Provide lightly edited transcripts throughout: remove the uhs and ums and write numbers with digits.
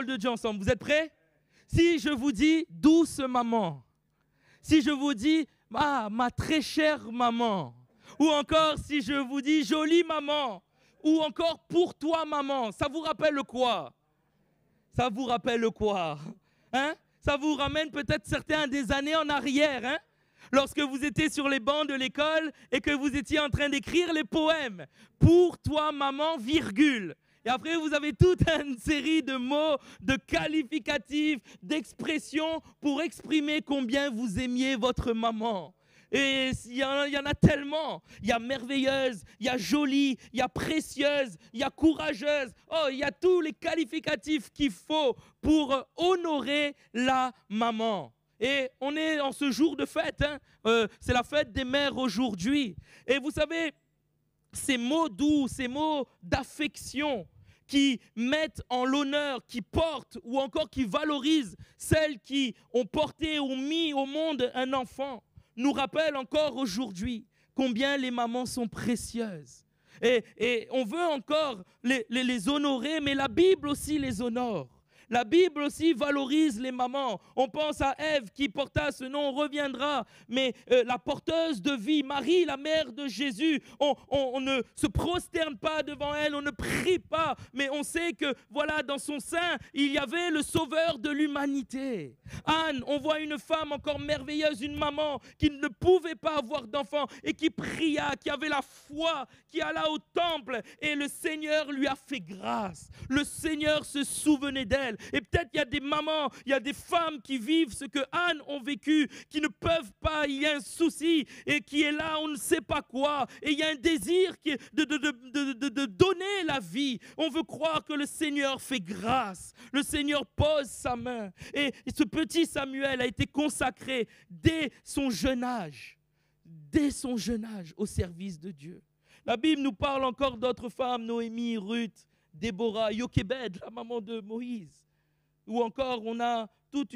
parole de Dieu ensemble. Vous êtes prêts? Si je vous dis douce maman, si je vous dis ma très chère maman, ou encore si je vous dis jolie maman, ou encore pour toi maman, ça vous rappelle quoi? Ça vous rappelle quoi? Hein? Ça vous ramène peut-être certains des années en arrière, hein? Lorsque vous étiez sur les bancs de l'école et que vous étiez en train d'écrire les poèmes. Pour toi maman, virgule. Et après, vous avez toute une série de mots, de qualificatifs, d'expressions pour exprimer combien vous aimiez votre maman. Et il y en a tellement. Il y a merveilleuse, il y a jolie, il y a précieuse, il y a courageuse. Oh, il y a tous les qualificatifs qu'il faut pour honorer la maman. Et on est en ce jour de fête. Hein. C'est la fête des mères aujourd'hui. Et vous savez, ces mots doux, ces mots d'affection qui mettent en l'honneur, qui portent ou encore qui valorisent celles qui ont porté ou mis au monde un enfant, nous rappellent encore aujourd'hui combien les mamans sont précieuses. Et on veut encore les honorer, mais la Bible aussi les honore. La Bible aussi valorise les mamans. On pense à Ève qui porta ce nom, on reviendra. Mais la porteuse de vie, Marie, la mère de Jésus, on ne se prosterne pas devant elle, on ne prie pas. Mais on sait que voilà, dans son sein, il y avait le sauveur de l'humanité. Anne, on voit une femme encore merveilleuse, une maman qui ne pouvait pas avoir d'enfant et qui pria, qui avait la foi, qui alla au temple et le Seigneur lui a fait grâce. Le Seigneur se souvenait d'elle. Et peut-être il y a des mamans, il y a des femmes qui vivent ce que Anne ont vécu, qui ne peuvent pas, il y a un souci et qui est là, on ne sait pas quoi. Et il y a un désir de donner la vie. On veut croire que le Seigneur fait grâce. Le Seigneur pose sa main. Et ce petit Samuel a été consacré dès son jeune âge au service de Dieu. La Bible nous parle encore d'autres femmes, Noémie, Ruth, Déborah, Jochebed, la maman de Moïse. Ou encore, on a tout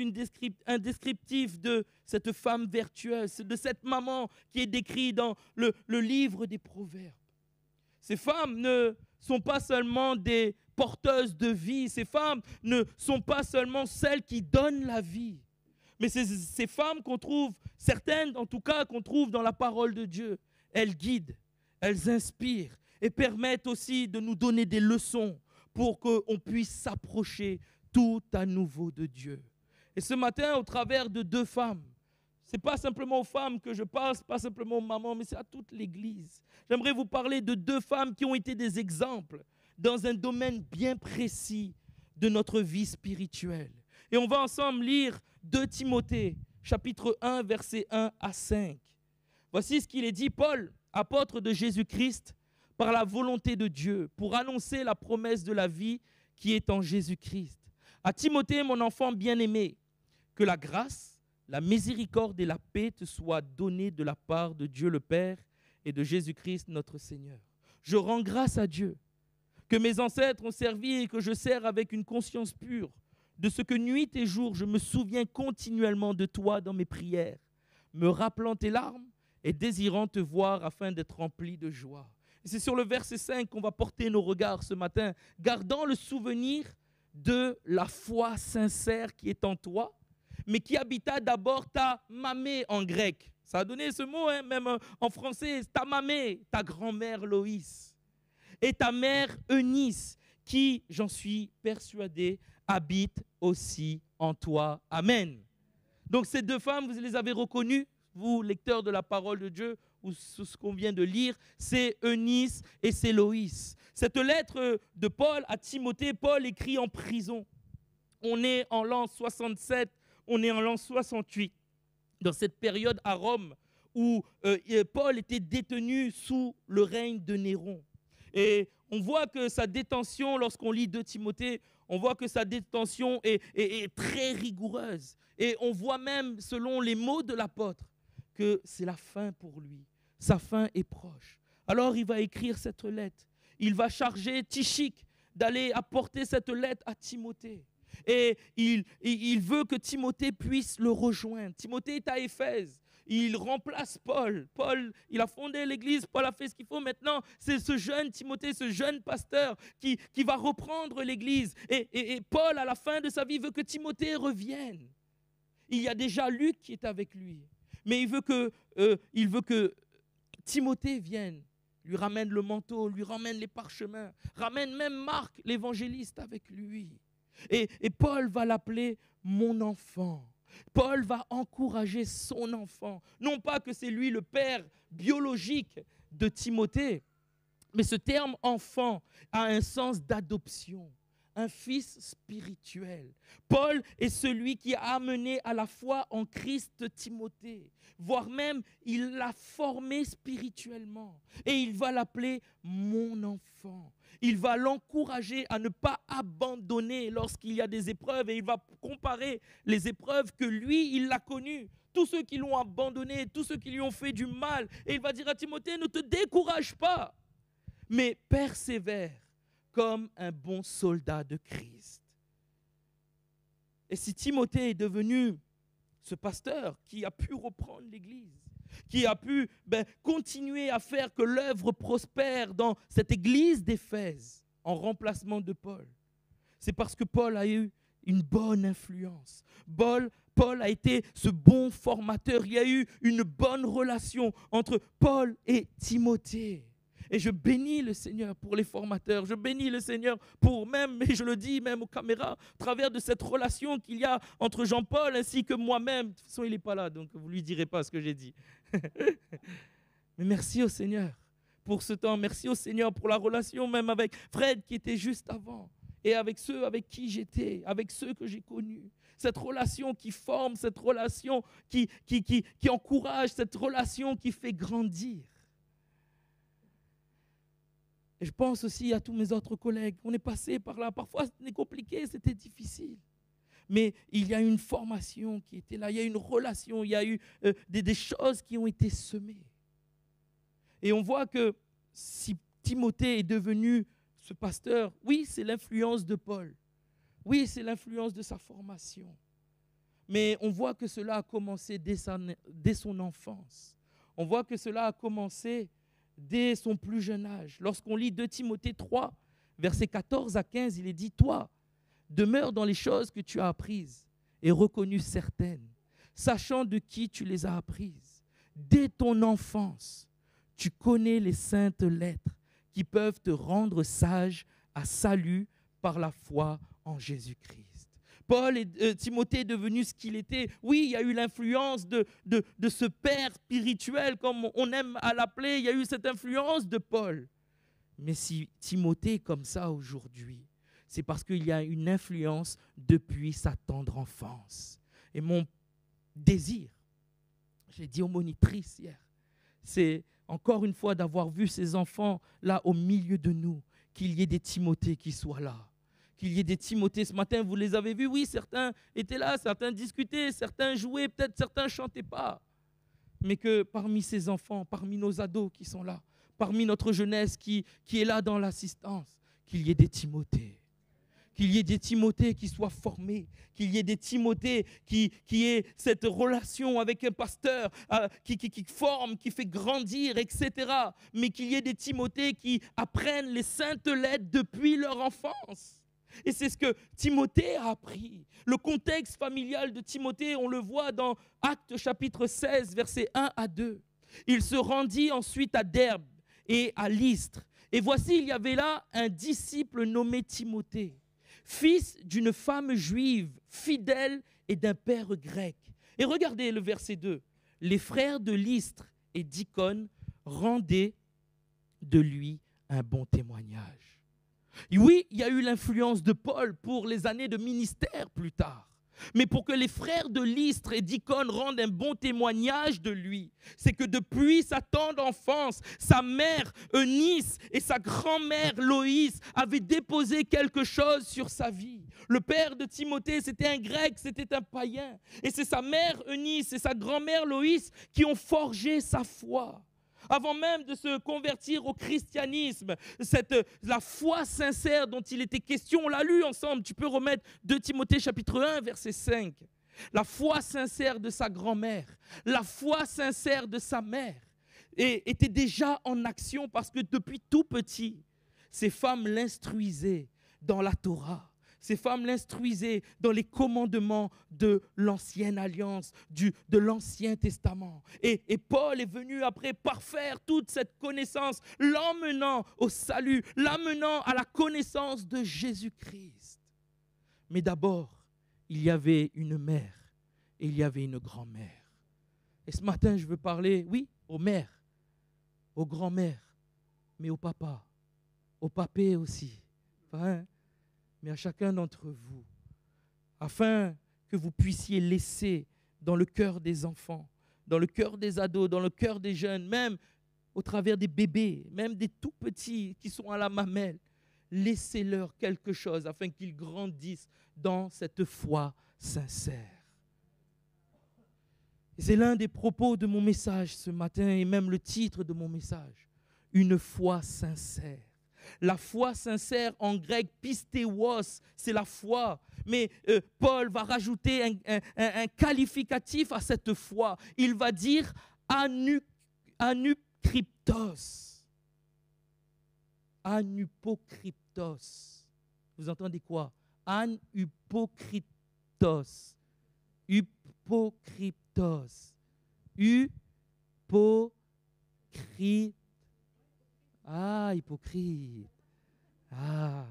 un descriptif de cette femme vertueuse, de cette maman qui est décrite dans le livre des Proverbes. Ces femmes ne sont pas seulement des porteuses de vie, ces femmes ne sont pas seulement celles qui donnent la vie, mais ces femmes qu'on trouve, certaines en tout cas qu'on trouve dans la parole de Dieu, elles guident, elles inspirent et permettent aussi de nous donner des leçons pour qu'on puisse s'approcher tout à nouveau de Dieu. Et ce matin, au travers de deux femmes, ce n'est pas simplement aux femmes que je parle, ce n'est pas simplement aux mamans, mais c'est à toute l'Église. J'aimerais vous parler de deux femmes qui ont été des exemples dans un domaine bien précis de notre vie spirituelle. Et on va ensemble lire 2 Timothée, chapitre 1, versets 1 à 5. Voici ce qu'il est dit: Paul, apôtre de Jésus-Christ, par la volonté de Dieu, pour annoncer la promesse de la vie qui est en Jésus-Christ. À Timothée, mon enfant bien-aimé, que la grâce, la miséricorde et la paix te soient données de la part de Dieu le Père et de Jésus-Christ notre Seigneur. Je rends grâce à Dieu que mes ancêtres ont servi et que je sers avec une conscience pure, de ce que nuit et jour je me souviens continuellement de toi dans mes prières, me rappelant tes larmes et désirant te voir afin d'être rempli de joie. Et c'est sur le verset 5 qu'on va porter nos regards ce matin, gardant le souvenir de la foi sincère qui est en toi, mais qui habita d'abord ta mamé en grec. Ça a donné ce mot, hein, même en français, ta mamé, ta grand-mère Loïs, et ta mère Eunice, qui, j'en suis persuadé, habite aussi en toi. Amen. Donc ces deux femmes, vous les avez reconnues, vous, lecteurs de la parole de Dieu, ou ce qu'on vient de lire, c'est Eunice et c'est Loïs. Cette lettre de Paul à Timothée, Paul écrit en prison. On est en l'an 67, on est en l'an 68, dans cette période à Rome où Paul était détenu sous le règne de Néron. Et on voit que sa détention, lorsqu'on lit 2 Timothée, on voit que sa détention est très rigoureuse. Et on voit même, selon les mots de l'apôtre, que c'est la fin pour lui. Sa fin est proche. Alors il va écrire cette lettre. Il va charger Tychik d'aller apporter cette lettre à Timothée. Et il veut que Timothée puisse le rejoindre. Timothée est à Éphèse. il remplace Paul. Paul, il a fondé l'église, Paul a fait ce qu'il faut. Maintenant, c'est ce jeune Timothée, ce jeune pasteur qui va reprendre l'église. Et Paul, à la fin de sa vie, veut que Timothée revienne. Il y a déjà Luc qui est avec lui. Mais il veut que Timothée vienne, lui ramène le manteau, lui ramène les parchemins, ramène même Marc, l'évangéliste, avec lui. Et Paul va l'appeler mon enfant. Paul va encourager son enfant. Non pas que c'est lui le père biologique de Timothée, mais ce terme enfant a un sens d'adoption, un fils spirituel. Paul est celui qui a amené à la foi en Christ Timothée, voire même il l'a formé spirituellement. Et il va l'appeler mon enfant. Il va l'encourager à ne pas abandonner lorsqu'il y a des épreuves et il va comparer les épreuves que lui, il a connues. Tous ceux qui l'ont abandonné, tous ceux qui lui ont fait du mal. Et il va dire à Timothée, ne te décourage pas, mais persévère comme un bon soldat de Christ. Et si Timothée est devenu ce pasteur qui a pu reprendre l'église, qui a pu continuer à faire que l'œuvre prospère dans cette église d'Éphèse en remplacement de Paul, c'est parce que Paul a eu une bonne influence. Paul a été ce bon formateur. Il y a eu une bonne relation entre Paul et Timothée. Et je bénis le Seigneur pour les formateurs. Je bénis le Seigneur pour même, et je le dis même aux caméras, à travers de cette relation qu'il y a entre Jean-Paul ainsi que moi-même. De toute façon, il n'est pas là, donc vous ne lui direz pas ce que j'ai dit. Mais merci au Seigneur pour ce temps. Merci au Seigneur pour la relation même avec Fred qui était juste avant. Et avec ceux avec qui j'étais, avec ceux que j'ai connus. Cette relation qui forme, cette relation qui encourage, cette relation qui fait grandir. Et je pense aussi à tous mes autres collègues. On est passé par là. Parfois, c'était compliqué, c'était difficile. Mais il y a une formation qui était là. Il y a une relation. Il y a eu des choses qui ont été semées. Et on voit que si Timothée est devenu ce pasteur, oui, c'est l'influence de Paul. Oui, c'est l'influence de sa formation. Mais on voit que cela a commencé dès son enfance. On voit que cela a commencé dès son plus jeune âge. Lorsqu'on lit 2 Timothée 3, versets 14 à 15, il est dit « Toi, demeure dans les choses que tu as apprises et reconnues certaines, sachant de qui tu les as apprises. Dès ton enfance, tu connais les saintes lettres qui peuvent te rendre sage à salut par la foi en Jésus-Christ. » Paul et Timothée est devenu ce qu'il était. Oui, il y a eu l'influence de ce père spirituel, comme on aime à l'appeler. Il y a eu cette influence de Paul. Mais si Timothée est comme ça aujourd'hui, c'est parce qu'il y a une influence depuis sa tendre enfance. Et mon désir, j'ai dit aux monitrices hier, c'est encore une fois d'avoir vu ces enfants là au milieu de nous, qu'il y ait des Timothées qui soient là. Qu'il y ait des Timothées. Ce matin, vous les avez vus, oui, certains étaient là, certains discutaient, certains jouaient, peut-être certains ne chantaient pas. Mais que parmi ces enfants, parmi nos ados qui sont là, parmi notre jeunesse qui est là dans l'assistance, qu'il y ait des Timothées. Qu'il y ait des Timothées qui soient formés, qu'il y ait des Timothées qui aient cette relation avec un pasteur, qui forme, qui fait grandir, etc. Mais qu'il y ait des Timothées qui apprennent les saintes lettres depuis leur enfance. Et c'est ce que Timothée a appris. Le contexte familial de Timothée, on le voit dans Actes chapitre 16, versets 1 à 2. Il se rendit ensuite à Derbe et à Lystre. Et voici, il y avait là un disciple nommé Timothée, fils d'une femme juive, fidèle et d'un père grec. Et regardez le verset 2. Les frères de Lystre et d'Icône rendaient de lui un bon témoignage. Et oui, il y a eu l'influence de Paul pour les années de ministère plus tard. Mais pour que les frères de Lystre et d'Icône rendent un bon témoignage de lui, c'est que depuis sa tendre enfance, sa mère Eunice et sa grand-mère Loïs avaient déposé quelque chose sur sa vie. Le père de Timothée, c'était un grec, c'était un païen. Et c'est sa mère Eunice et sa grand-mère Loïs qui ont forgé sa foi. Avant même de se convertir au christianisme, la foi sincère dont il était question, on l'a lu ensemble, tu peux remettre 2 Timothée chapitre 1, verset 5. la foi sincère de sa grand-mère, la foi sincère de sa mère, et était déjà en action parce que depuis tout petit, ces femmes l'instruisaient dans la Torah. Ces femmes l'instruisaient dans les commandements de l'ancienne alliance, de l'Ancien Testament. Et Paul est venu après parfaire toute cette connaissance, l'emmenant au salut, l'amenant à la connaissance de Jésus-Christ. Mais d'abord, il y avait une mère et il y avait une grand-mère. Et ce matin, je veux parler, oui, aux mères, aux grand-mères, mais aux papas, aux papés aussi. Enfin, mais à chacun d'entre vous, afin que vous puissiez laisser dans le cœur des enfants, dans le cœur des ados, dans le cœur des jeunes, même au travers des bébés, même des tout petits qui sont à la mamelle, laissez-leur quelque chose afin qu'ils grandissent dans cette foi sincère. Et c'est l'un des propos de mon message ce matin et même le titre de mon message, une foi sincère. La foi sincère en grec, pistéos, c'est la foi. Mais Paul va rajouter un qualificatif à cette foi. Il va dire anupokryptos. Anupokryptos. Vous entendez quoi? Anupokryptos. Hypokryptos. Hypocrite. Ah, hypocrite. Ah.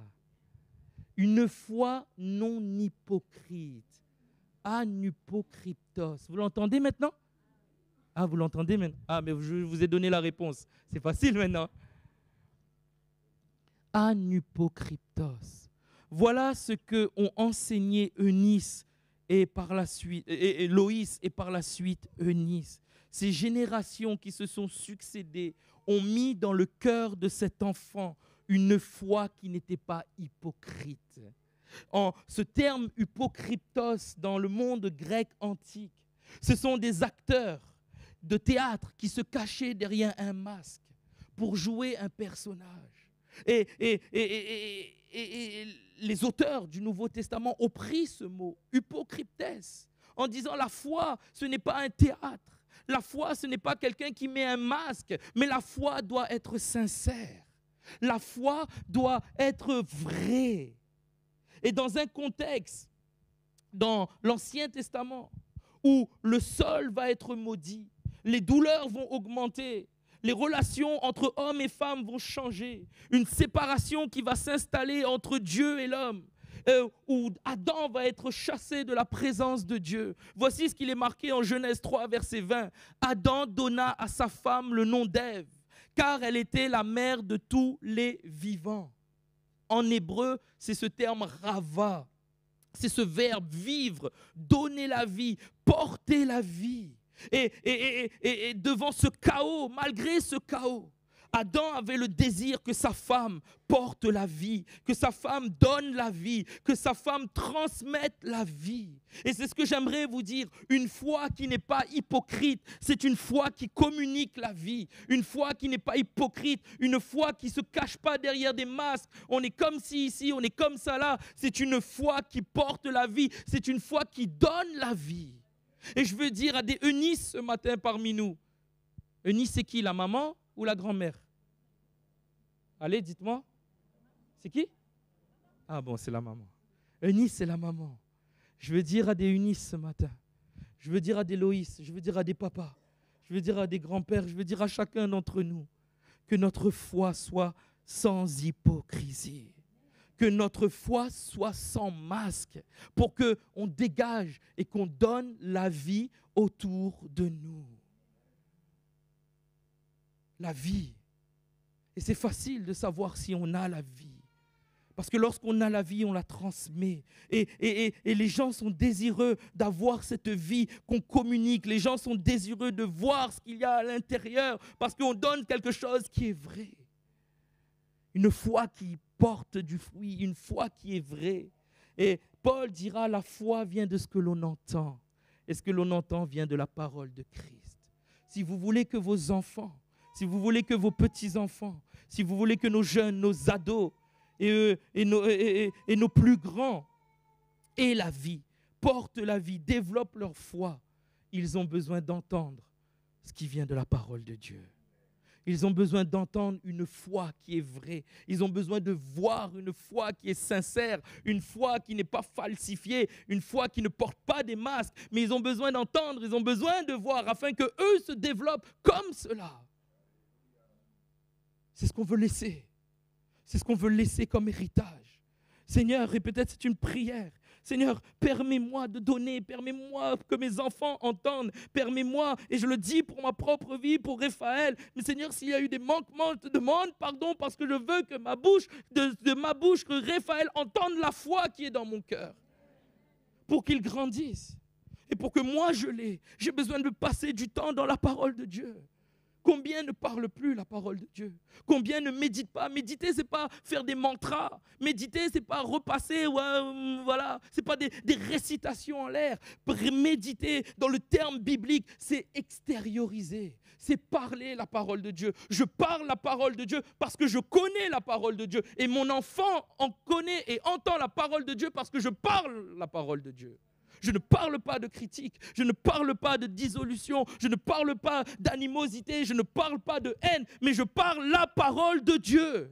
Une foi non hypocrite. Anupokryptos. Vous l'entendez maintenant? Ah, vous l'entendez maintenant? Ah, mais je vous ai donné la réponse. C'est facile maintenant. Anupokryptos. Voilà ce que ont enseigné Eunice et par la suite, et Loïs et par la suite Eunice. Ces générations qui se sont succédées ont mis dans le cœur de cet enfant une foi qui n'était pas hypocrite. Ce terme hypokryptos dans le monde grec antique, ce sont des acteurs de théâtre qui se cachaient derrière un masque pour jouer un personnage. Et les auteurs du Nouveau Testament ont pris ce mot, hypokryptes, en disant la foi, ce n'est pas un théâtre. La foi, ce n'est pas quelqu'un qui met un masque, mais la foi doit être sincère. La foi doit être vraie. Et dans un contexte, dans l'Ancien Testament, où le sol va être maudit, les douleurs vont augmenter, les relations entre hommes et femmes vont changer, une séparation qui va s'installer entre Dieu et l'homme, où Adam va être chassé de la présence de Dieu. Voici ce qu'il est marqué en Genèse 3, verset 20. Adam donna à sa femme le nom d'Ève, car elle était la mère de tous les vivants. En hébreu, c'est ce terme rava. C'est ce verbe vivre, donner la vie, porter la vie. Et devant ce chaos, malgré ce chaos, Adam avait le désir que sa femme porte la vie, que sa femme donne la vie, que sa femme transmette la vie. Et c'est ce que j'aimerais vous dire, une foi qui n'est pas hypocrite, c'est une foi qui communique la vie, une foi qui n'est pas hypocrite, une foi qui ne se cache pas derrière des masques, on est comme ci ici, on est comme ça là, c'est une foi qui porte la vie, c'est une foi qui donne la vie. Et je veux dire à des Eunice ce matin parmi nous, Eunice c'est qui, la maman ou la grand-mère? Allez, dites-moi. C'est qui? Ah bon, c'est la maman. Eunice, c'est la maman. Je veux dire à des Eunice ce matin. Je veux dire à des Loïs. Je veux dire à des papas. Je veux dire à des grands-pères. Je veux dire à chacun d'entre nous que notre foi soit sans hypocrisie. Que notre foi soit sans masque. Pour qu'on dégage et qu'on donne la vie autour de nous. La vie. Et c'est facile de savoir si on a la vie. Parce que lorsqu'on a la vie, on la transmet. Et les gens sont désireux d'avoir cette vie qu'on communique. Les gens sont désireux de voir ce qu'il y a à l'intérieur. Parce qu'on donne quelque chose qui est vrai. Une foi qui porte du fruit, une foi qui est vraie. Et Paul dira, la foi vient de ce que l'on entend. Et ce que l'on entend vient de la parole de Christ. Si vous voulez que vos enfants, si vous voulez que vos petits-enfants, si vous voulez que nos jeunes, nos ados et nos plus grands aient la vie, portent la vie, développent leur foi, ils ont besoin d'entendre ce qui vient de la parole de Dieu. Ils ont besoin d'entendre une foi qui est vraie. Ils ont besoin de voir une foi qui est sincère, une foi qui n'est pas falsifiée, une foi qui ne porte pas des masques. Mais ils ont besoin d'entendre, ils ont besoin de voir afin qu'eux se développent comme cela. C'est ce qu'on veut laisser. C'est ce qu'on veut laisser comme héritage. Seigneur, et peut-être c'est une prière. Seigneur, permets-moi de donner, permets-moi que mes enfants entendent, permets-moi, et je le dis pour ma propre vie, pour Raphaël, mais Seigneur, s'il y a eu des manquements, je te demande pardon parce que je veux que ma bouche, de ma bouche, que Raphaël entende la foi qui est dans mon cœur, pour qu'il grandisse, et pour que moi je l'ai. J'ai besoin de passer du temps dans la parole de Dieu. Combien ne parlent plus la parole de Dieu? Combien ne méditent pas? Méditer, ce n'est pas faire des mantras. Méditer, ce n'est pas repasser, voilà. Ce n'est pas des récitations en l'air. Méditer, dans le terme biblique, c'est extérioriser. C'est parler la parole de Dieu. Je parle la parole de Dieu parce que je connais la parole de Dieu. Et mon enfant en connaît et entend la parole de Dieu parce que je parle la parole de Dieu. Je ne parle pas de critique, je ne parle pas de dissolution, je ne parle pas d'animosité, je ne parle pas de haine, mais je parle la parole de Dieu.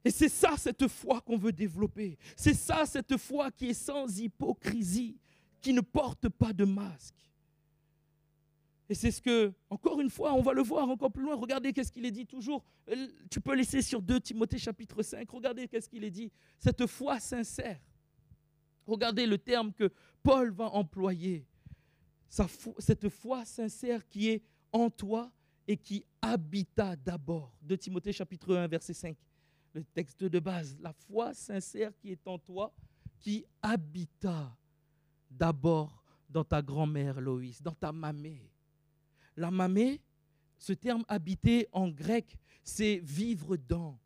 Et c'est ça cette foi qu'on veut développer. C'est ça cette foi qui est sans hypocrisie, qui ne porte pas de masque. Et c'est ce que, encore une fois, on va le voir encore plus loin. Regardez qu'est-ce qu'il est dit toujours. Tu peux laisser sur 2 Timothée chapitre 5. Regardez qu'est-ce qu'il est dit. Cette foi sincère. Regardez le terme que Paul va employer. Cette foi sincère qui est en toi et qui habita d'abord. 2 Timothée chapitre 1, verset 5. Le texte de base. La foi sincère qui est en toi, qui habita d'abord dans ta grand-mère Loïs, dans ta mamée. La mamée, ce terme habiter en grec, c'est vivre dans.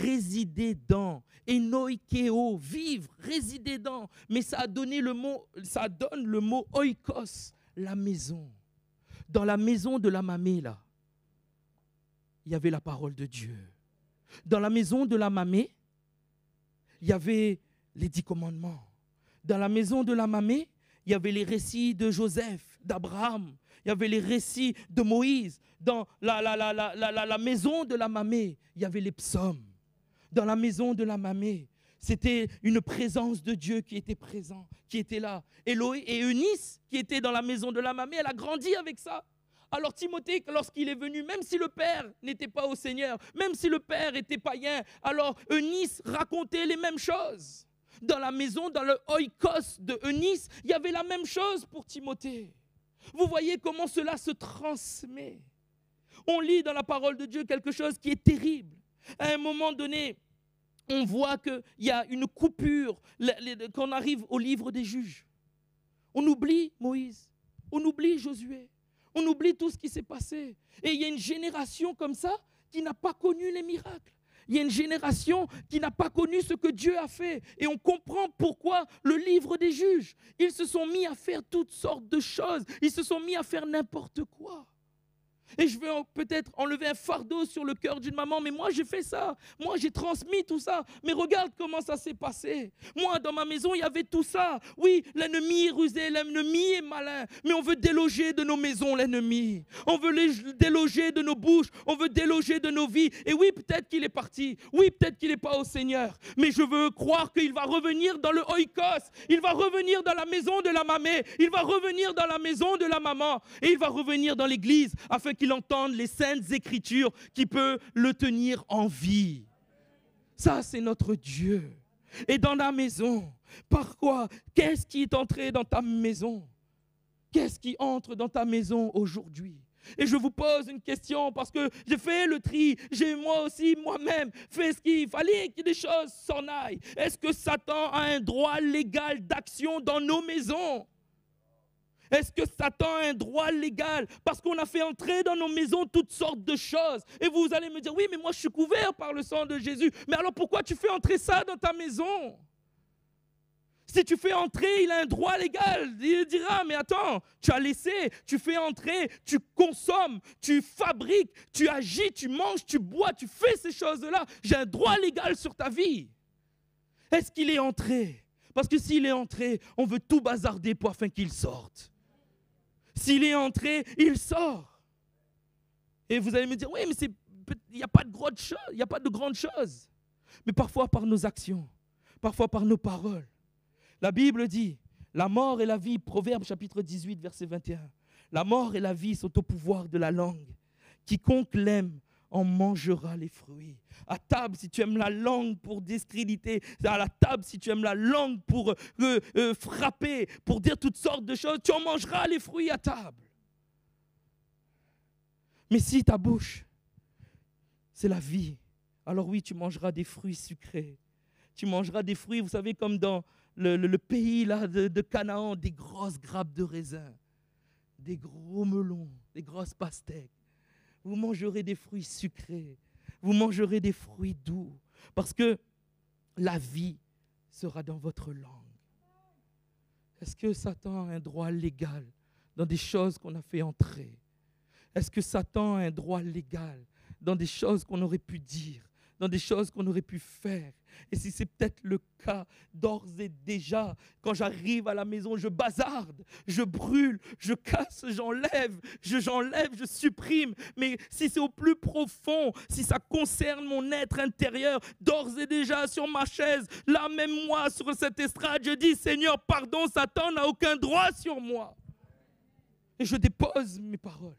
Résider dans, enoikeo, vivre, résider dans, mais ça donne le mot oikos, la maison. Dans la maison de la mamée là, il y avait la parole de Dieu. Dans la maison de la mamée, il y avait les 10 commandements. Dans la maison de la mamée, il y avait les récits de Joseph, d'Abraham. Il y avait les récits de Moïse. Dans la maison de la mamée, il y avait les psaumes. Dans la maison de la mamée, c'était une présence de Dieu qui était présent, qui était là. Et Eunice, qui était dans la maison de la mamée, elle a grandi avec ça. Alors Timothée, lorsqu'il est venu, même si le père n'était pas au Seigneur, même si le père était païen, alors Eunice racontait les mêmes choses. Dans la maison, dans le oikos de Eunice, il y avait la même chose pour Timothée. Vous voyez comment cela se transmet. On lit dans la parole de Dieu quelque chose qui est terrible. À un moment donné, on voit qu'il y a une coupure quand on arrive au livre des juges. On oublie Moïse, on oublie Josué, on oublie tout ce qui s'est passé. Et il y a une génération comme ça qui n'a pas connu les miracles. Il y a une génération qui n'a pas connu ce que Dieu a fait. Et on comprend pourquoi le livre des juges. Ils se sont mis à faire toutes sortes de choses. Ils se sont mis à faire n'importe quoi. Et je veux peut-être enlever un fardeau sur le cœur d'une maman, mais moi j'ai fait ça, moi j'ai transmis tout ça, mais regarde comment ça s'est passé. Moi dans ma maison il y avait tout ça. Oui, l'ennemi est rusé, l'ennemi est malin, mais on veut déloger de nos maisons l'ennemi. On veut les déloger de nos bouches, on veut déloger de nos vies. Et oui, peut-être qu'il est parti, oui, peut-être qu'il n'est pas au Seigneur, mais je veux croire qu'il va revenir dans le oikos, il va revenir dans la maison de la mamée, il va revenir dans la maison de la maman, et il va revenir dans l'église afin qu'il entende les saintes écritures qui peuvent le tenir en vie. Ça, c'est notre Dieu. Et dans la maison, par quoi? Qu'est-ce qui est entré dans ta maison? Qu'est-ce qui entre dans ta maison aujourd'hui? Et je vous pose une question parce que j'ai fait le tri, j'ai moi aussi, moi-même, fait ce qu'il fallait que des choses s'en aillent. Est-ce que Satan a un droit légal d'action dans nos maisons? Est-ce que Satan a un droit légal? Parce qu'on a fait entrer dans nos maisons toutes sortes de choses. Et vous allez me dire, oui, mais moi je suis couvert par le sang de Jésus. Mais alors pourquoi tu fais entrer ça dans ta maison? Si tu fais entrer, il a un droit légal. Il dira, mais attends, tu as laissé, tu fais entrer, tu consommes, tu fabriques, tu agis, tu manges, tu bois, tu fais ces choses-là. J'ai un droit légal sur ta vie. Est-ce qu'il est entré? Parce que s'il est entré, on veut tout bazarder pour afin qu'il sorte. S'il est entré, il sort. Et vous allez me dire, oui, mais il n'y a pas de grandes choses, il n'y a pas de grandes choses. Mais parfois par nos actions, parfois par nos paroles. La Bible dit, la mort et la vie, Proverbe chapitre 18, verset 21. La mort et la vie sont au pouvoir de la langue. Quiconque l'aime en mangera les fruits. À table, si tu aimes la langue pour discréditer, à la table, si tu aimes la langue pour frapper, pour dire toutes sortes de choses, tu en mangeras les fruits à table. Mais si ta bouche, c'est la vie, alors oui, tu mangeras des fruits sucrés. Tu mangeras des fruits, vous savez, comme dans le pays là, de Canaan, des grosses grappes de raisin, des gros melons, des grosses pastèques. Vous mangerez des fruits sucrés, vous mangerez des fruits doux, parce que la vie sera dans votre langue. Est-ce que Satan a un droit légal dans des choses qu'on a fait entrer? Est-ce que Satan a un droit légal dans des choses qu'on aurait pu dire, dans des choses qu'on aurait pu faire? Et si c'est peut-être le cas, d'ores et déjà, quand j'arrive à la maison, je bazarde, je brûle, je casse, j'enlève, je supprime. Mais si c'est au plus profond, si ça concerne mon être intérieur, d'ores et déjà sur ma chaise, là même moi sur cette estrade, je dis, Seigneur, pardon, Satan n'a aucun droit sur moi. Et je dépose mes paroles.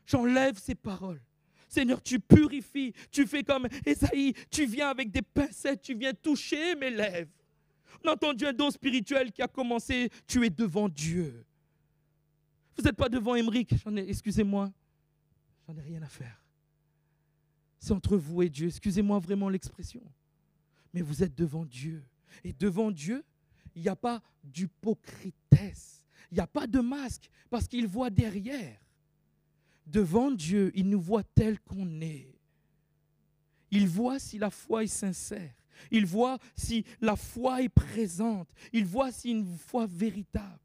J'enlève ces paroles. Seigneur, tu purifies, tu fais comme Esaïe, tu viens avec des pincettes, tu viens toucher mes lèvres. On a entendu un don spirituel qui a commencé, tu es devant Dieu. Vous n'êtes pas devant Émeric, excusez-moi, j'en ai rien à faire. C'est entre vous et Dieu, excusez-moi vraiment l'expression. Mais vous êtes devant Dieu. Et devant Dieu, il n'y a pas d'hypocritesse, il n'y a pas de masque, parce qu'il voit derrière. Devant Dieu, il nous voit tel qu'on est. Il voit si la foi est sincère. Il voit si la foi est présente. Il voit si une foi véritable.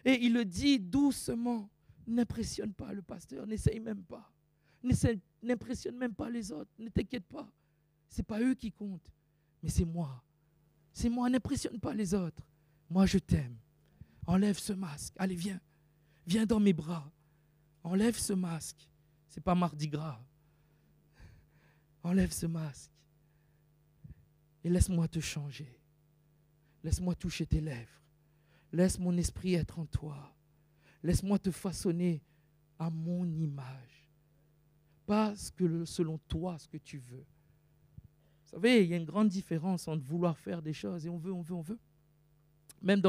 Et il le dit doucement. N'impressionne pas le pasteur, n'essaye même pas. N'impressionne même pas les autres, ne t'inquiète pas. Ce n'est pas eux qui comptent, mais c'est moi. C'est moi, n'impressionne pas les autres. Moi, je t'aime. Enlève ce masque. Allez, viens. Viens dans mes bras. Enlève ce masque. Ce n'est pas Mardi Gras. Enlève ce masque. Et laisse-moi te changer. Laisse-moi toucher tes lèvres. Laisse mon esprit être en toi. Laisse-moi te façonner à mon image. Pas selon toi, ce que tu veux. Vous savez, il y a une grande différence entre vouloir faire des choses et on veut. Même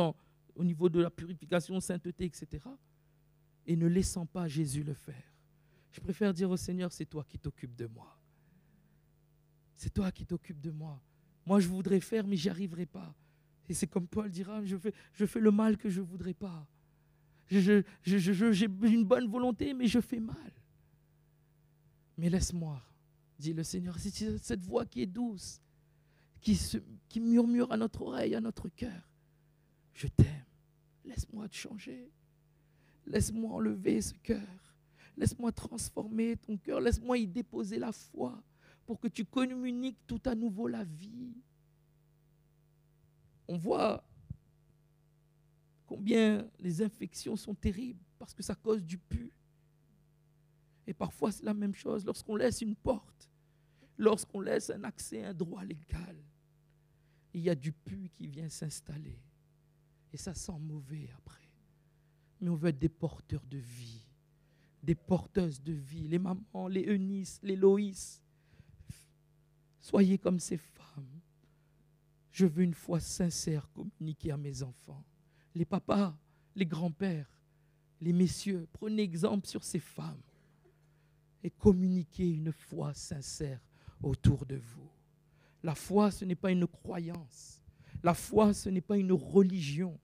au niveau de la purification, sainteté, etc. Et ne laissant pas Jésus le faire. Je préfère dire au Seigneur, c'est toi qui t'occupes de moi. C'est toi qui t'occupes de moi. Moi, je voudrais faire, mais j'y arriverai pas. Et c'est comme Paul dira, je fais le mal que je ne voudrais pas. J'ai une bonne volonté, mais je fais mal. Mais laisse-moi, dit le Seigneur, c'est cette voix qui est douce, qui murmure à notre oreille, à notre cœur. Je t'aime. Laisse-moi te changer. Laisse-moi enlever ce cœur. Laisse-moi transformer ton cœur. Laisse-moi y déposer la foi pour que tu communiques tout à nouveau la vie. On voit combien les infections sont terribles parce que ça cause du pus. Et parfois, c'est la même chose lorsqu'on laisse une porte, lorsqu'on laisse un accès, un droit légal. Il y a du pus qui vient s'installer. Et ça sent mauvais après. Mais on veut être des porteurs de vie, des porteuses de vie, les mamans, les Eunice, les Loïs. Soyez comme ces femmes. Je veux une foi sincère communiquer à mes enfants. Les papas, les grands-pères, les messieurs, prenez exemple sur ces femmes et communiquez une foi sincère autour de vous. La foi, ce n'est pas une croyance. La foi, ce n'est pas une religion.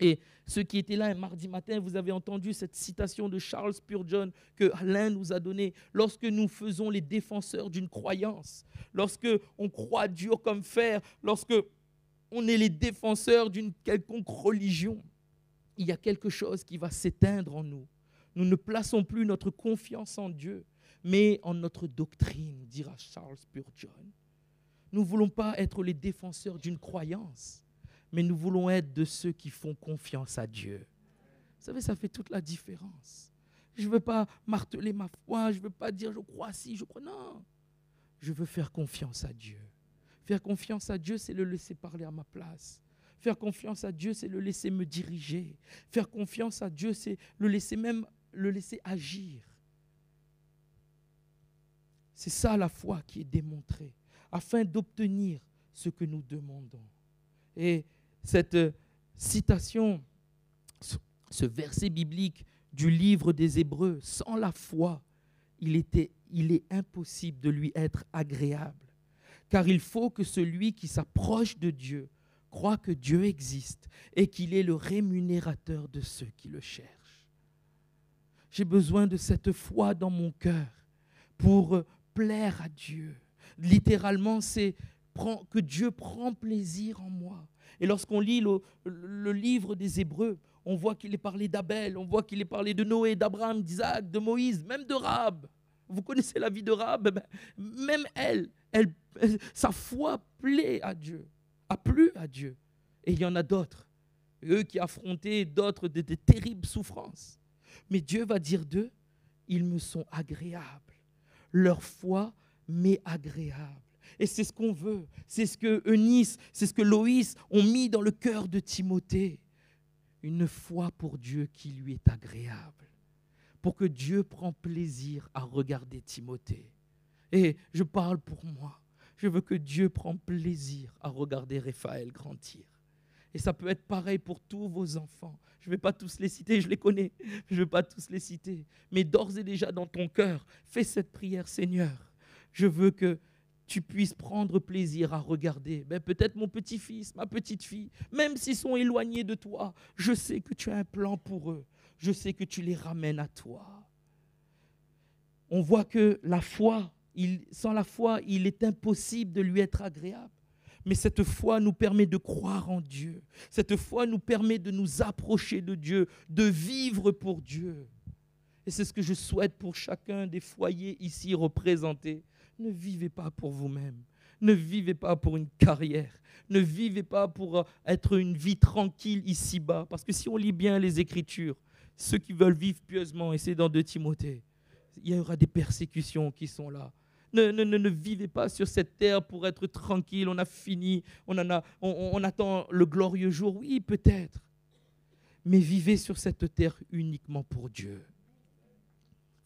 Et ceux qui étaient là un mardi matin, vous avez entendu cette citation de Charles Spurgeon que Alain nous a donnée. Lorsque nous faisons les défenseurs d'une croyance, lorsque on croit dur comme fer, lorsque on est les défenseurs d'une quelconque religion, il y a quelque chose qui va s'éteindre en nous. Nous ne plaçons plus notre confiance en Dieu, mais en notre doctrine, dira Charles Spurgeon. Nous ne voulons pas être les défenseurs d'une croyance, mais nous voulons être de ceux qui font confiance à Dieu. Vous savez, ça fait toute la différence. Je ne veux pas marteler ma foi, je ne veux pas dire je crois si, je crois non. Je veux faire confiance à Dieu. Faire confiance à Dieu, c'est le laisser parler à ma place. Faire confiance à Dieu, c'est le laisser me diriger. Faire confiance à Dieu, c'est le laisser agir. C'est ça la foi qui est démontrée, afin d'obtenir ce que nous demandons. Et cette citation, ce verset biblique du livre des Hébreux, sans la foi, il est impossible de lui être agréable. Car il faut que celui qui s'approche de Dieu croit que Dieu existe et qu'il est le rémunérateur de ceux qui le cherchent. J'ai besoin de cette foi dans mon cœur pour plaire à Dieu. Littéralement, c'est que Dieu prend plaisir en moi. Et lorsqu'on lit le livre des Hébreux, on voit qu'il est parlé d'Abel, on voit qu'il est parlé de Noé, d'Abraham, d'Isaac, de Moïse, même de Rahab. Vous connaissez la vie de Rahab, même elle, sa foi plaît à Dieu, a plu à Dieu. Et il y en a d'autres, eux qui affrontaient d'autres de terribles souffrances. Mais Dieu va dire d'eux, ils me sont agréables. Leur foi m'est agréable. Et c'est ce qu'on veut, c'est ce que Eunice, c'est ce que Loïs ont mis dans le cœur de Timothée. Une foi pour Dieu qui lui est agréable. Pour que Dieu prenne plaisir à regarder Timothée. Et je parle pour moi. Je veux que Dieu prenne plaisir à regarder Raphaël grandir. Et ça peut être pareil pour tous vos enfants. Je ne vais pas tous les citer, je les connais. Je ne vais pas tous les citer. Mais d'ores et déjà dans ton cœur, fais cette prière, Seigneur. Je veux que tu puisses prendre plaisir à regarder peut-être mon petit-fils, ma petite-fille, même s'ils sont éloignés de toi, je sais que tu as un plan pour eux. Je sais que tu les ramènes à toi. On voit que la foi, sans la foi, il est impossible de lui être agréable. Mais cette foi nous permet de croire en Dieu. Cette foi nous permet de nous approcher de Dieu, de vivre pour Dieu. Et c'est ce que je souhaite pour chacun des foyers ici représentés. Ne vivez pas pour vous-même. Ne vivez pas pour une carrière. Ne vivez pas pour être une vie tranquille ici-bas. Parce que si on lit bien les Écritures, ceux qui veulent vivre pieusement, et c'est dans 2 Timothée, il y aura des persécutions qui sont là. Ne vivez pas sur cette terre pour être tranquille, on a fini, on attend le glorieux jour. Oui, peut-être. Mais vivez sur cette terre uniquement pour Dieu.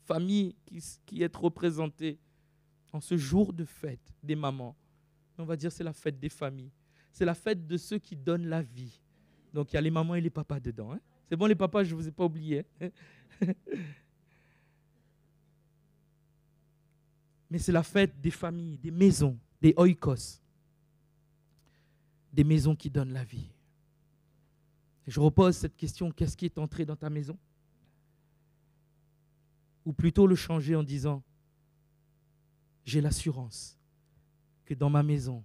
Famille qui est représentée en ce jour de fête des mamans. On va dire c'est la fête des familles. C'est la fête de ceux qui donnent la vie. Donc il y a les mamans et les papas dedans. Hein? C'est bon les papas, je ne vous ai pas oublié. Hein? Mais c'est la fête des familles, des maisons, des oikos. Des maisons qui donnent la vie. Et je repose cette question, qu'est-ce qui est entré dans ta maison? Ou plutôt le changer en disant, j'ai l'assurance que dans ma maison,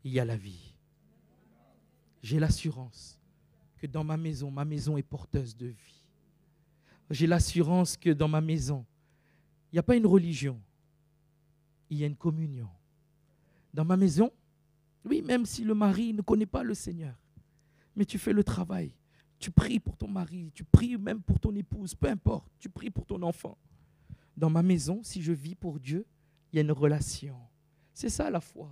il y a la vie. J'ai l'assurance que dans ma maison est porteuse de vie. J'ai l'assurance que dans ma maison, il n'y a pas une religion. Il y a une communion. Dans ma maison, oui, même si le mari ne connaît pas le Seigneur, mais tu fais le travail. Tu pries pour ton mari, tu pries même pour ton épouse, peu importe, tu pries pour ton enfant. Dans ma maison, si je vis pour Dieu, il y a une relation. C'est ça la foi.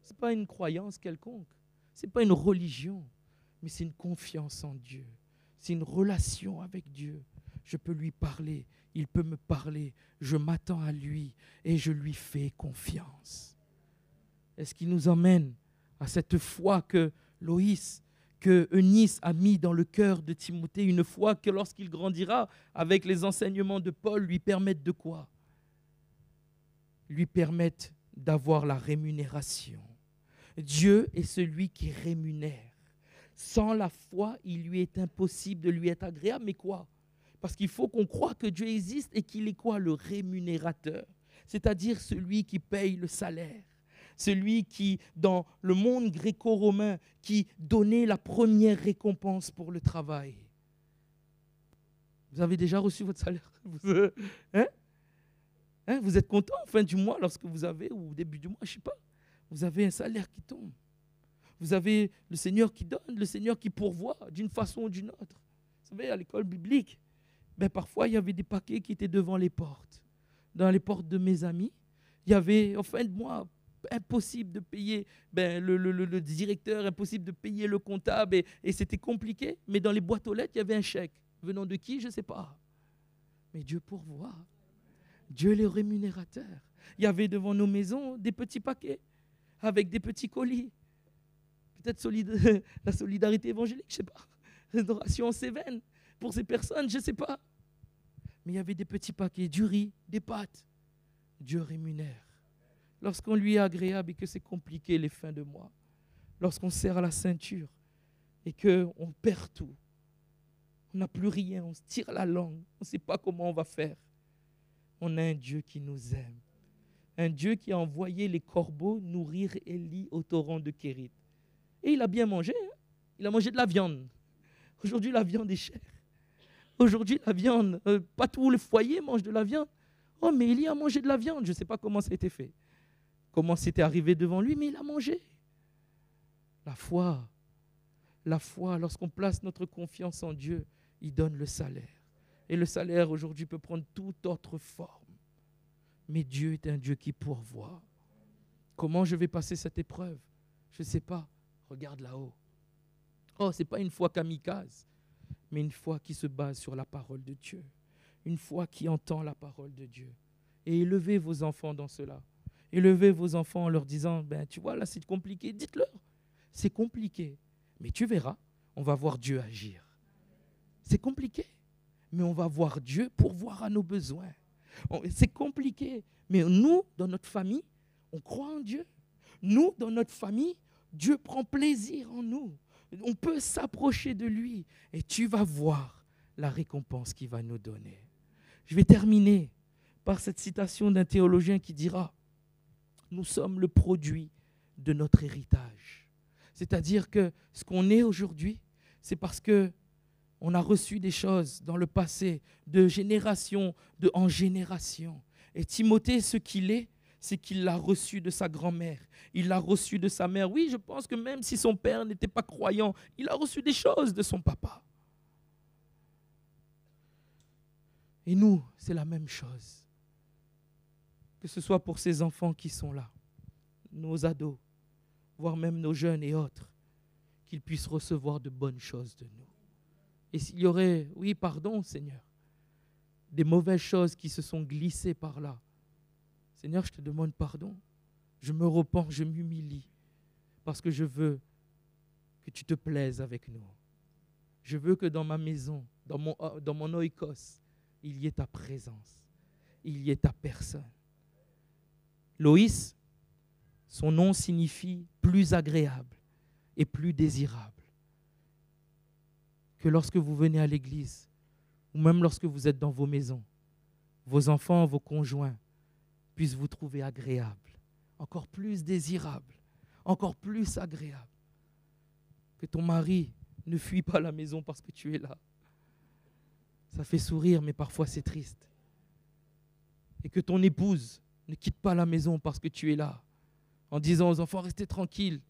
Ce n'est pas une croyance quelconque, ce n'est pas une religion, mais c'est une confiance en Dieu. C'est une relation avec Dieu. Je peux lui parler, il peut me parler, je m'attends à lui et je lui fais confiance. Est-ce qu'il nous emmène à cette foi que Loïs, que Eunice a mis dans le cœur de Timothée, une foi que lorsqu'il grandira, avec les enseignements de Paul, lui permettent de quoi? Lui permettent d'avoir la rémunération. Dieu est celui qui rémunère. Sans la foi, il lui est impossible de lui être agréable. Mais quoi? Parce qu'il faut qu'on croie que Dieu existe et qu'il est quoi? Le rémunérateur. C'est-à-dire celui qui paye le salaire. Celui qui, dans le monde gréco-romain, qui donnait la première récompense pour le travail. Vous avez déjà reçu votre salaire? Vous êtes content en fin du mois lorsque vous avez, ou au début du mois, je ne sais pas, vous avez un salaire qui tombe. Vous avez le Seigneur qui donne, le Seigneur qui pourvoit d'une façon ou d'une autre. Vous savez, à l'école biblique, parfois il y avait des paquets qui étaient devant les portes. Dans les portes de mes amis, il y avait, en fin de mois, impossible de payer le directeur, impossible de payer le comptable, et c'était compliqué. Mais dans les boîtes aux lettres, il y avait un chèque. Venant de qui, je ne sais pas. Mais Dieu pourvoit. Dieu est le rémunérateur. Il y avait devant nos maisons des petits paquets avec des petits colis. Peut-être la solidarité évangélique, je ne sais pas. Restauration Cévennes pour ces personnes, je ne sais pas. Mais il y avait des petits paquets, du riz, des pâtes. Dieu rémunère. Lorsqu'on lui est agréable et que c'est compliqué les fins de mois, lorsqu'on serre la ceinture et qu'on perd tout, on n'a plus rien, on se tire la langue, on ne sait pas comment on va faire. On a un Dieu qui nous aime. Un Dieu qui a envoyé les corbeaux nourrir Élie au torrent de Kérit. Et il a bien mangé, hein? Il a mangé de la viande. Aujourd'hui, la viande est chère. Aujourd'hui, la viande, pas tous les foyers mangent de la viande. Oh, mais Élie a mangé de la viande. Je ne sais pas comment ça a été fait. Comment c'était arrivé devant lui, mais il a mangé. La foi, lorsqu'on place notre confiance en Dieu, il donne le salaire. Et le salaire, aujourd'hui, peut prendre toute autre forme. Mais Dieu est un Dieu qui pourvoit. Comment je vais passer cette épreuve? Je ne sais pas. Regarde là-haut. Oh, ce n'est pas une foi kamikaze, mais une foi qui se base sur la parole de Dieu. Une foi qui entend la parole de Dieu. Et élevez vos enfants dans cela. Élevez vos enfants en leur disant, tu vois, là c'est compliqué. Dites-leur, c'est compliqué. Mais tu verras, on va voir Dieu agir. C'est compliqué, mais on va voir Dieu pourvoir à nos besoins. C'est compliqué, mais nous, dans notre famille, on croit en Dieu. Nous, dans notre famille, Dieu prend plaisir en nous. On peut s'approcher de lui et tu vas voir la récompense qu'il va nous donner. Je vais terminer par cette citation d'un théologien qui dira « Nous sommes le produit de notre héritage ». C'est-à-dire que ce qu'on est aujourd'hui, c'est parce qu'on a reçu des choses dans le passé, de génération en génération. Et Timothée, ce qu'il est, c'est qu'il l'a reçu de sa grand-mère. Il l'a reçu de sa mère. Oui, je pense que même si son père n'était pas croyant, il a reçu des choses de son papa. Et nous, c'est la même chose. Que ce soit pour ces enfants qui sont là, nos ados, voire même nos jeunes et autres, qu'ils puissent recevoir de bonnes choses de nous. Et s'il y aurait, oui, pardon, Seigneur, des mauvaises choses qui se sont glissées par là, Seigneur, je te demande pardon. Je me repens, je m'humilie, parce que je veux que tu te plaises avec nous. Je veux que dans ma maison, dans mon oikos, il y ait ta présence, il y ait ta personne. Loïs, son nom signifie plus agréable et plus désirable. Que lorsque vous venez à l'église, ou même lorsque vous êtes dans vos maisons, vos enfants, vos conjoints, puissent vous trouver agréable, encore plus désirable, encore plus agréable. Que ton mari ne fuit pas la maison parce que tu es là. Ça fait sourire, mais parfois c'est triste. Et que ton épouse ne quitte pas la maison parce que tu es là, en disant aux enfants, restez tranquilles,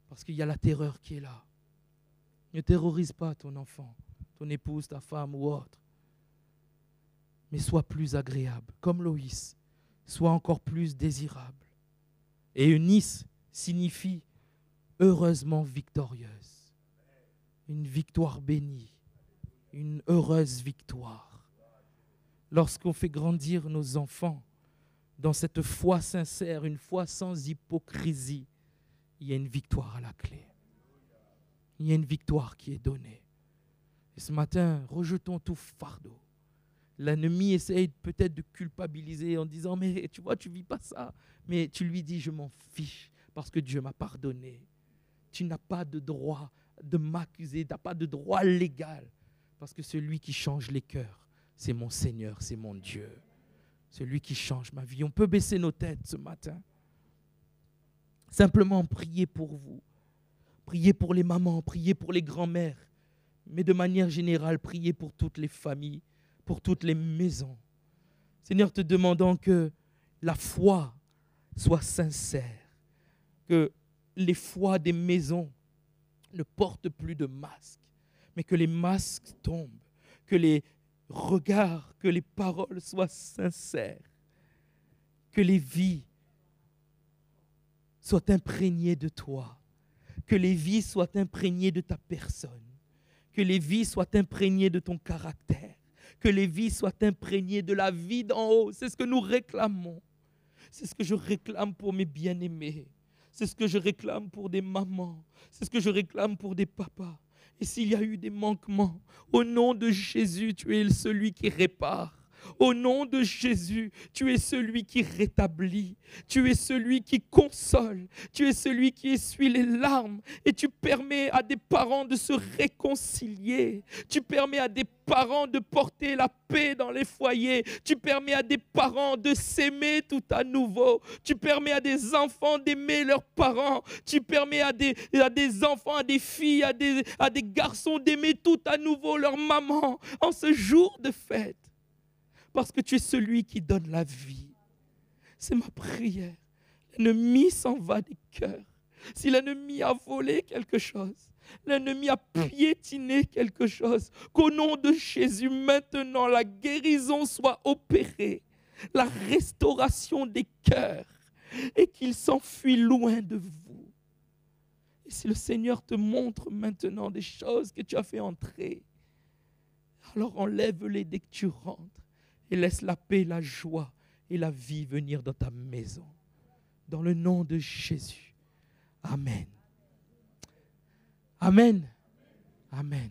parce qu'il y a la terreur qui est là. Ne terrorise pas ton enfant, ton épouse, ta femme ou autre. Mais sois plus agréable, comme Loïs, sois encore plus désirable. Et Eunice signifie heureusement victorieuse. Une victoire bénie, une heureuse victoire. Lorsqu'on fait grandir nos enfants dans cette foi sincère, une foi sans hypocrisie, il y a une victoire à la clé. Il y a une victoire qui est donnée. Et ce matin, rejetons tout fardeau. L'ennemi essaye peut-être de culpabiliser en disant « Mais tu vois, tu ne vis pas ça. » Mais tu lui dis « Je m'en fiche parce que Dieu m'a pardonné. » Tu n'as pas de droit de m'accuser, tu n'as pas de droit légal. Parce que celui qui change les cœurs, c'est mon Seigneur, c'est mon Dieu. Celui qui change ma vie. On peut baisser nos têtes ce matin. Simplement prier pour vous. Priez pour les mamans, priez pour les grands-mères. Mais de manière générale, priez pour toutes les familles, pour toutes les maisons. Seigneur, te demandant que la foi soit sincère, que les foies des maisons ne portent plus de masques, mais que les masques tombent, que les regards, que les paroles soient sincères, que les vies soient imprégnées de toi, que les vies soient imprégnées de ta personne, que les vies soient imprégnées de ton caractère, que les vies soient imprégnées de la vie d'en haut. C'est ce que nous réclamons. C'est ce que je réclame pour mes bien-aimés. C'est ce que je réclame pour des mamans. C'est ce que je réclame pour des papas. Et s'il y a eu des manquements, au nom de Jésus, tu es celui qui répare. Au nom de Jésus, tu es celui qui rétablit, tu es celui qui console, tu es celui qui essuie les larmes et tu permets à des parents de se réconcilier, tu permets à des parents de porter la paix dans les foyers, tu permets à des parents de s'aimer tout à nouveau, tu permets à des enfants d'aimer leurs parents, tu permets à des enfants, à des filles, à des garçons d'aimer tout à nouveau leur maman en ce jour de fête. Parce que tu es celui qui donne la vie. C'est ma prière. L'ennemi s'en va des cœurs. Si l'ennemi a volé quelque chose, l'ennemi a piétiné quelque chose, qu'au nom de Jésus, maintenant, la guérison soit opérée, la restauration des cœurs, et qu'il s'enfuit loin de vous. Et si le Seigneur te montre maintenant des choses que tu as fait entrer, alors enlève-les dès que tu rentres. Et laisse la paix, la joie et la vie venir dans ta maison. Dans le nom de Jésus. Amen. Amen. Amen.